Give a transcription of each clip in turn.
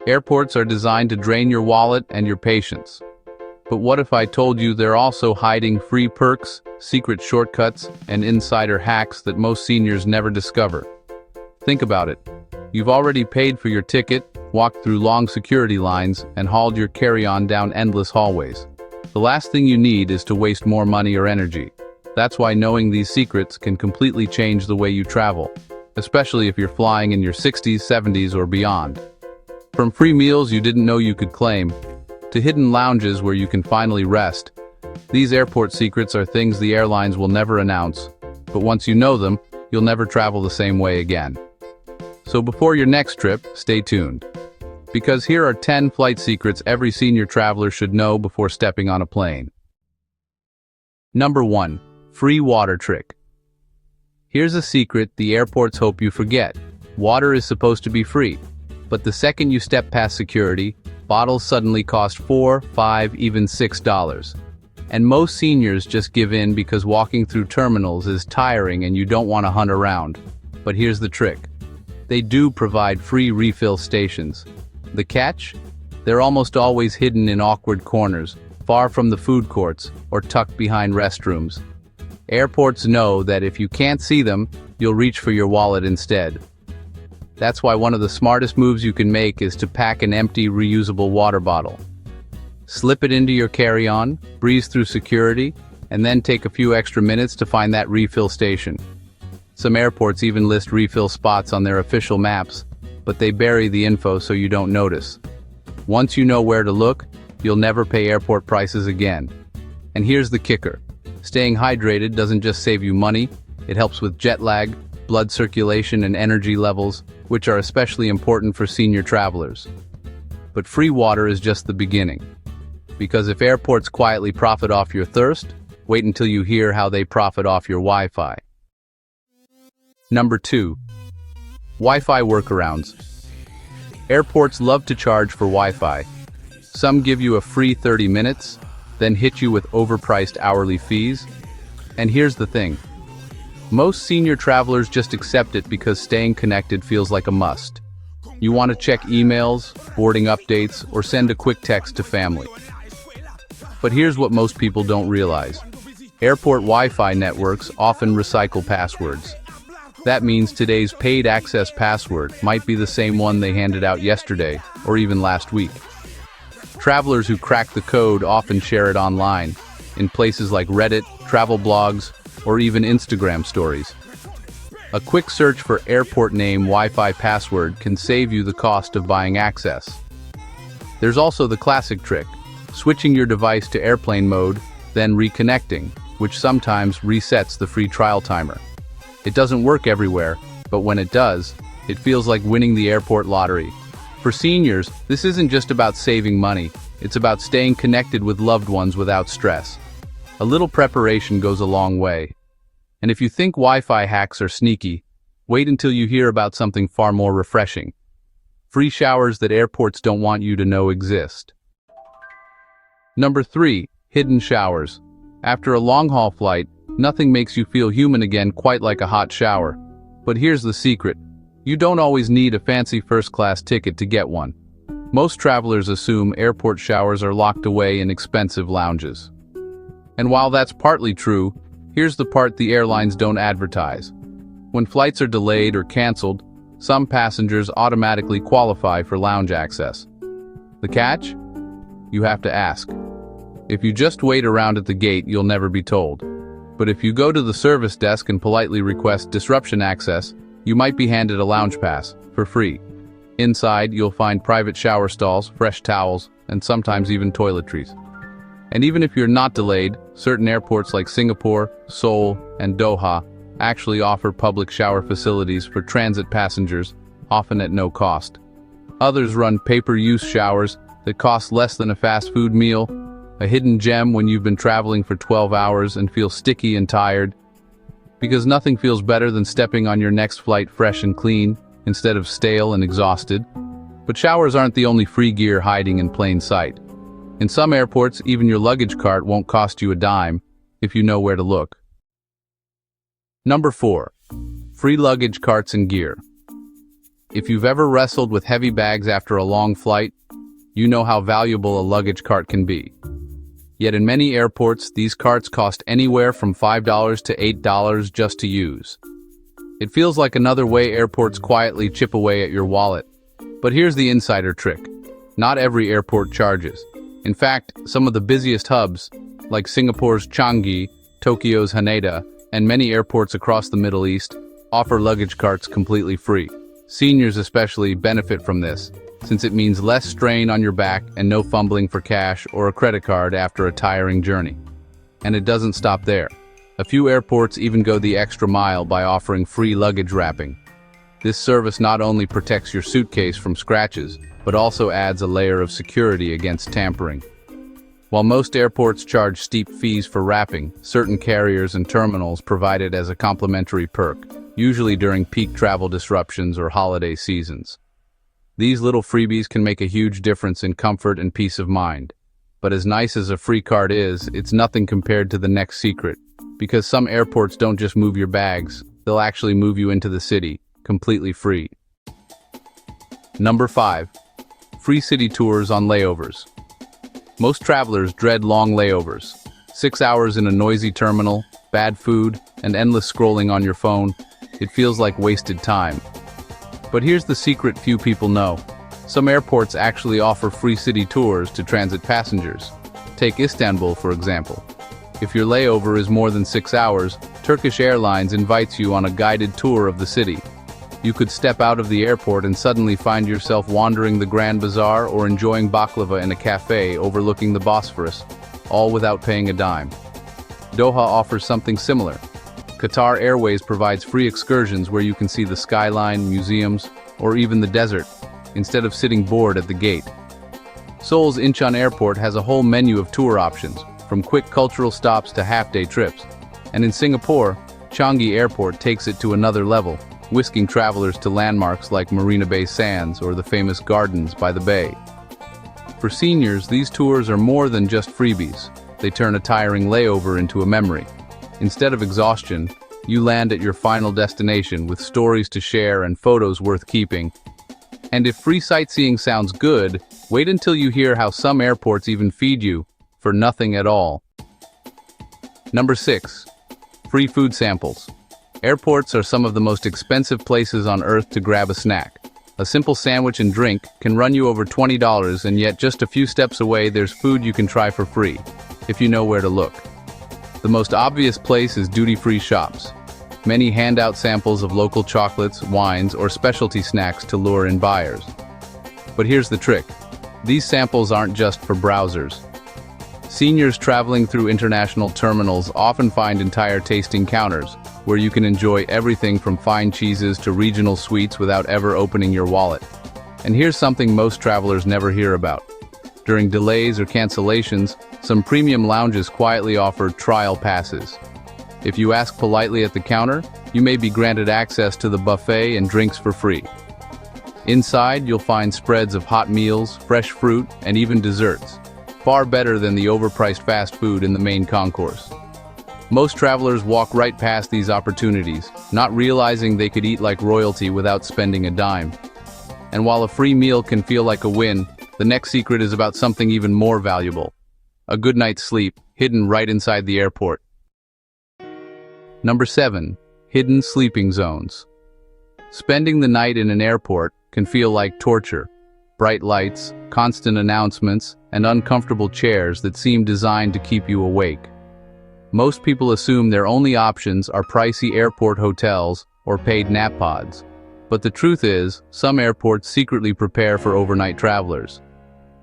Airports are designed to drain your wallet and your patience. But what if I told you they're also hiding free perks, secret shortcuts, and insider hacks that most seniors never discover? Think about it. You've already paid for your ticket, walked through long security lines, and hauled your carry-on down endless hallways. The last thing you need is to waste more money or energy. That's why knowing these secrets can completely change the way you travel, especially if you're flying in your 60s, 70s, or beyond. From free meals you didn't know you could claim, to hidden lounges where you can finally rest, these airport secrets are things the airlines will never announce, but once you know them, you'll never travel the same way again. So before your next trip, stay tuned. Because here are 10 flight secrets every senior traveler should know before stepping on a plane. Number 1. Free water trick. Here's a secret the airports hope you forget. Water is supposed to be free, but the second you step past security, bottles suddenly cost $4, $5, even $6. And most seniors just give in because walking through terminals is tiring and you don't want to hunt around. But here's the trick. They do provide free refill stations. The catch? They're almost always hidden in awkward corners, far from the food courts, or tucked behind restrooms. Airports know that if you can't see them, you'll reach for your wallet instead. That's why one of the smartest moves you can make is to pack an empty, reusable water bottle. Slip it into your carry-on, breeze through security, and then take a few extra minutes to find that refill station. Some airports even list refill spots on their official maps, but they bury the info so you don't notice. Once you know where to look, you'll never pay airport prices again. And here's the kicker. Staying hydrated doesn't just save you money, it helps with jet lag, blood circulation, and energy levels, which are especially important for senior travelers. But free water is just the beginning. Because if airports quietly profit off your thirst, wait until you hear how they profit off your Wi-Fi. Number 2. Wi-Fi workarounds. Airports love to charge for Wi-Fi. Some give you a free 30 minutes, then hit you with overpriced hourly fees. And here's the thing. Most senior travelers just accept it because staying connected feels like a must. You want to check emails, boarding updates, or send a quick text to family. But here's what most people don't realize. Airport Wi-Fi networks often recycle passwords. That means today's paid access password might be the same one they handed out yesterday or even last week. Travelers who crack the code often share it online, in places like Reddit, travel blogs, or even Instagram stories. A quick search for airport name Wi-Fi password can save you the cost of buying access. There's also the classic trick, switching your device to airplane mode, then reconnecting, which sometimes resets the free trial timer. It doesn't work everywhere, but when it does, it feels like winning the airport lottery. For seniors, this isn't just about saving money, it's about staying connected with loved ones without stress. A little preparation goes a long way. And if you think Wi-Fi hacks are sneaky, wait until you hear about something far more refreshing. Free showers that airports don't want you to know exist. Number 3. Hidden showers. After a long-haul flight, nothing makes you feel human again quite like a hot shower. But here's the secret. You don't always need a fancy first-class ticket to get one. Most travelers assume airport showers are locked away in expensive lounges. And while that's partly true, here's the part the airlines don't advertise. When flights are delayed or canceled, some passengers automatically qualify for lounge access. The catch? You have to ask. If you just wait around at the gate, you'll never be told. But if you go to the service desk and politely request disruption access, you might be handed a lounge pass, for free. Inside, you'll find private shower stalls, fresh towels, and sometimes even toiletries. And even if you're not delayed, certain airports like Singapore, Seoul, and Doha actually offer public shower facilities for transit passengers, often at no cost. Others run pay-per-use showers that cost less than a fast food meal, a hidden gem when you've been traveling for 12 hours and feel sticky and tired. Because nothing feels better than stepping on your next flight fresh and clean, instead of stale and exhausted. But showers aren't the only free gear hiding in plain sight. In some airports, even your luggage cart won't cost you a dime, if you know where to look. Number 4. Free luggage carts and gear. If you've ever wrestled with heavy bags after a long flight, you know how valuable a luggage cart can be. Yet in many airports, these carts cost anywhere from $5 to $8 just to use. It feels like another way airports quietly chip away at your wallet. But here's the insider trick. Not every airport charges. In fact, some of the busiest hubs, like Singapore's Changi, Tokyo's Haneda, and many airports across the Middle East, offer luggage carts completely free. Seniors especially benefit from this, since it means less strain on your back and no fumbling for cash or a credit card after a tiring journey. And it doesn't stop there. A few airports even go the extra mile by offering free luggage wrapping. This service not only protects your suitcase from scratches, but also adds a layer of security against tampering. While most airports charge steep fees for wrapping, certain carriers and terminals provide it as a complimentary perk, usually during peak travel disruptions or holiday seasons. These little freebies can make a huge difference in comfort and peace of mind. But as nice as a free card is, it's nothing compared to the next secret. Because some airports don't just move your bags, they'll actually move you into the city, completely free. Number 5. Free city tours on layovers. Most travelers dread long layovers. 6 hours in a noisy terminal, bad food, and endless scrolling on your phone. It feels like wasted time. But here's the secret few people know. Some airports actually offer free city tours to transit passengers. Take Istanbul, for example. If your layover is more than 6 hours, Turkish Airlines invites you on a guided tour of the city. You could step out of the airport and suddenly find yourself wandering the Grand Bazaar or enjoying baklava in a cafe overlooking the Bosphorus, all without paying a dime. Doha offers something similar. Qatar Airways provides free excursions where you can see the skyline, museums, or even the desert, instead of sitting bored at the gate. Seoul's Incheon Airport has a whole menu of tour options, from quick cultural stops to half-day trips. And in Singapore, Changi Airport takes it to another level, whisking travelers to landmarks like Marina Bay Sands or the famous gardens by the bay. For seniors, these tours are more than just freebies. They turn a tiring layover into a memory. Instead of exhaustion, you land at your final destination with stories to share and photos worth keeping. And if free sightseeing sounds good, wait until you hear how some airports even feed you for nothing at all. Number 6. Free food samples. Airports are some of the most expensive places on earth to grab a snack. A simple sandwich and drink can run you over $20, and yet just a few steps away there's food you can try for free, if you know where to look. The most obvious place is duty-free shops. Many hand out samples of local chocolates, wines, or specialty snacks to lure in buyers. But here's the trick. These samples aren't just for browsers. Seniors traveling through international terminals often find entire tasting counters, where you can enjoy everything from fine cheeses to regional sweets without ever opening your wallet. And here's something most travelers never hear about. During delays or cancellations, some premium lounges quietly offer trial passes. If you ask politely at the counter, you may be granted access to the buffet and drinks for free. Inside, you'll find spreads of hot meals, fresh fruit, and even desserts, far better than the overpriced fast food in the main concourse. Most travelers walk right past these opportunities, not realizing they could eat like royalty without spending a dime. And while a free meal can feel like a win, the next secret is about something even more valuable. A good night's sleep, hidden right inside the airport. Number 7. Hidden sleeping zones. Spending the night in an airport can feel like torture. Bright lights, constant announcements, and uncomfortable chairs that seem designed to keep you awake. Most people assume their only options are pricey airport hotels or paid nap pods. But the truth is, some airports secretly prepare for overnight travelers.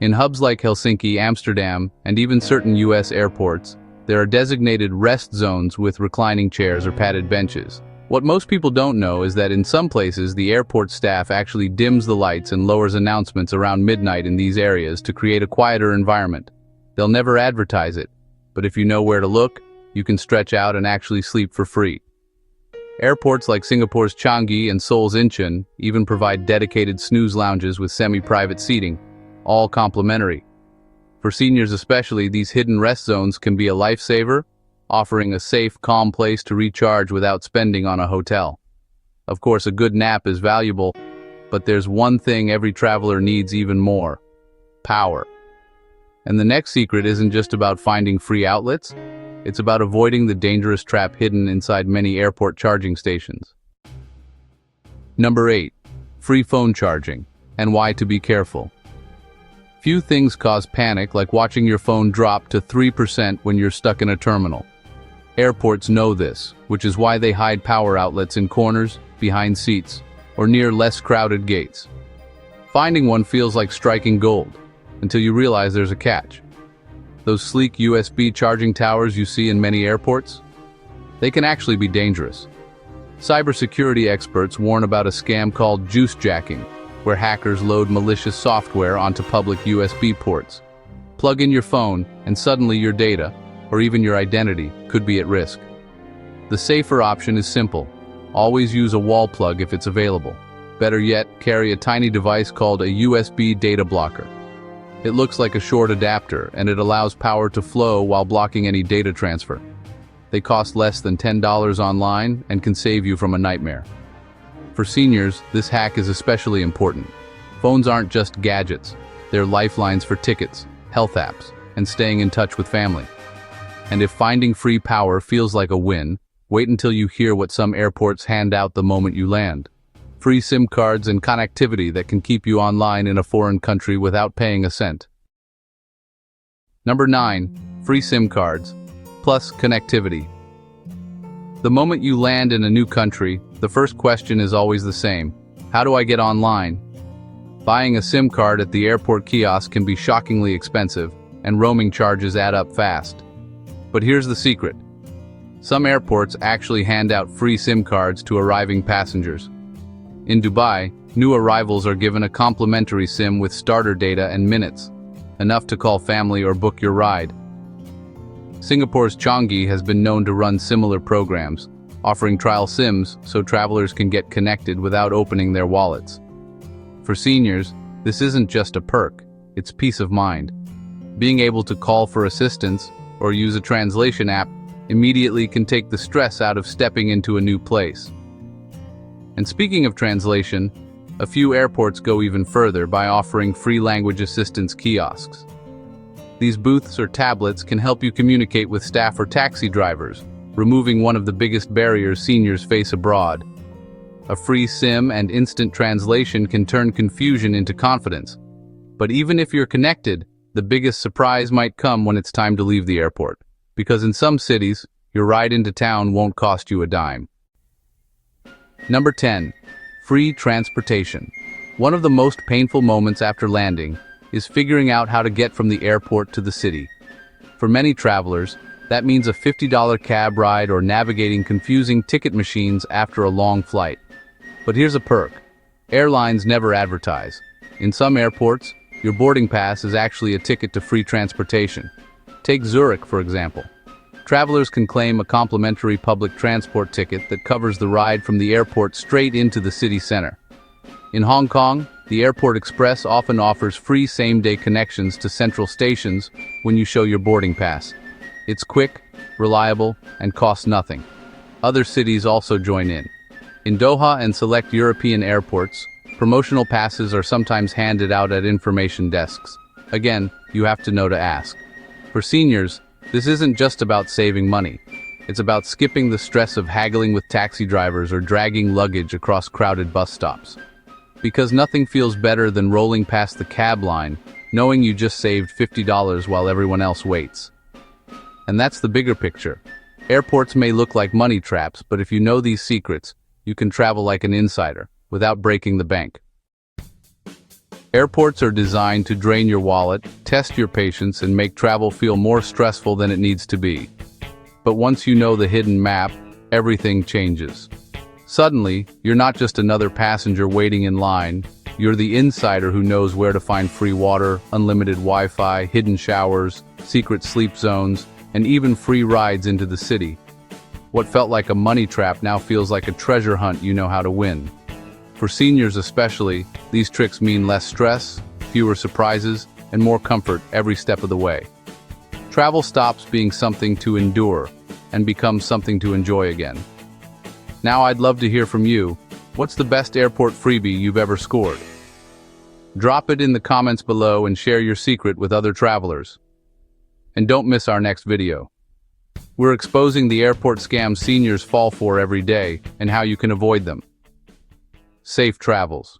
In hubs like Helsinki, Amsterdam, and even certain US airports, there are designated rest zones with reclining chairs or padded benches. What most people don't know is that in some places the airport staff actually dims the lights and lowers announcements around midnight in these areas to create a quieter environment. They'll never advertise it, but if you know where to look, you can stretch out and actually sleep for free. Airports like Singapore's Changi and Seoul's Incheon even provide dedicated snooze lounges with semi-private seating, all complimentary. For seniors especially, these hidden rest zones can be a lifesaver, offering a safe, calm place to recharge without spending on a hotel. Of course, a good nap is valuable, But there's one thing every traveler needs even more: power. And the next secret isn't just about finding free outlets, it's about avoiding the dangerous trap hidden inside many airport charging stations. Number 8. Free phone charging, and why to be careful. Few things cause panic like watching your phone drop to 3% when you're stuck in a terminal. Airports know this, which is why they hide power outlets in corners, behind seats, or near less crowded gates. Finding one feels like striking gold, until you realize there's a catch. Those sleek USB charging towers you see in many airports? They can actually be dangerous. Cybersecurity experts warn about a scam called juice jacking, where hackers load malicious software onto public USB ports. Plug in your phone, and suddenly your data, or even your identity, could be at risk. The safer option is simple. Always use a wall plug if it's available. Better yet, carry a tiny device called a USB data blocker. It looks like a short adapter, and it allows power to flow while blocking any data transfer. They cost less than $10 online and can save you from a nightmare. For seniors, this hack is especially important. Phones aren't just gadgets. They're lifelines for tickets, health apps, and staying in touch with family. And if finding free power feels like a win, wait until you hear what some airports hand out the moment you land. Free SIM cards and connectivity that can keep you online in a foreign country without paying a cent. Number 9. Free SIM cards, plus connectivity. The moment you land in a new country, the first question is always the same: how do I get online? Buying a SIM card at the airport kiosk can be shockingly expensive, and roaming charges add up fast. But here's the secret. Some airports actually hand out free SIM cards to arriving passengers. In Dubai, new arrivals are given a complimentary SIM with starter data and minutes, enough to call family or book your ride. Singapore's Changi has been known to run similar programs, offering trial SIMs so travelers can get connected without opening their wallets. For seniors, this isn't just a perk, it's peace of mind. Being able to call for assistance or use a translation app immediately can take the stress out of stepping into a new place. And speaking of translation, a few airports go even further by offering free language assistance kiosks. These booths or tablets can help you communicate with staff or taxi drivers, removing one of the biggest barriers seniors face abroad. A free SIM and instant translation can turn confusion into confidence. But even if you're connected, the biggest surprise might come when it's time to leave the airport. Because in some cities, your ride into town won't cost you a dime. Number 10. Free transportation. One of the most painful moments after landing is figuring out how to get from the airport to the city. For many travelers, that means a $50 cab ride or navigating confusing ticket machines after a long flight. But here's a perk. Airlines never advertise. In some airports, your boarding pass is actually a ticket to free transportation. Take Zurich, for example. Travelers can claim a complimentary public transport ticket that covers the ride from the airport straight into the city center. In Hong Kong, the Airport Express often offers free same-day connections to central stations when you show your boarding pass. It's quick, reliable, and costs nothing. Other cities also join in. In Doha and select European airports, promotional passes are sometimes handed out at information desks. Again, you have to know to ask. For seniors, this isn't just about saving money. It's about skipping the stress of haggling with taxi drivers or dragging luggage across crowded bus stops. Because nothing feels better than rolling past the cab line, knowing you just saved $50 while everyone else waits. And that's the bigger picture. Airports may look like money traps, but if you know these secrets, you can travel like an insider, without breaking the bank. Airports are designed to drain your wallet, test your patience, and make travel feel more stressful than it needs to be. But once you know the hidden map, everything changes. Suddenly, you're not just another passenger waiting in line, you're the insider who knows where to find free water, unlimited Wi-Fi, hidden showers, secret sleep zones, and even free rides into the city. What felt like a money trap now feels like a treasure hunt you know how to win. For seniors especially, these tricks mean less stress, fewer surprises, and more comfort every step of the way. Travel stops being something to endure and becomes something to enjoy again. Now I'd love to hear from you. What's the best airport freebie you've ever scored? Drop it in the comments below and share your secret with other travelers. And don't miss our next video. We're exposing the airport scams seniors fall for every day and how you can avoid them. Safe travels.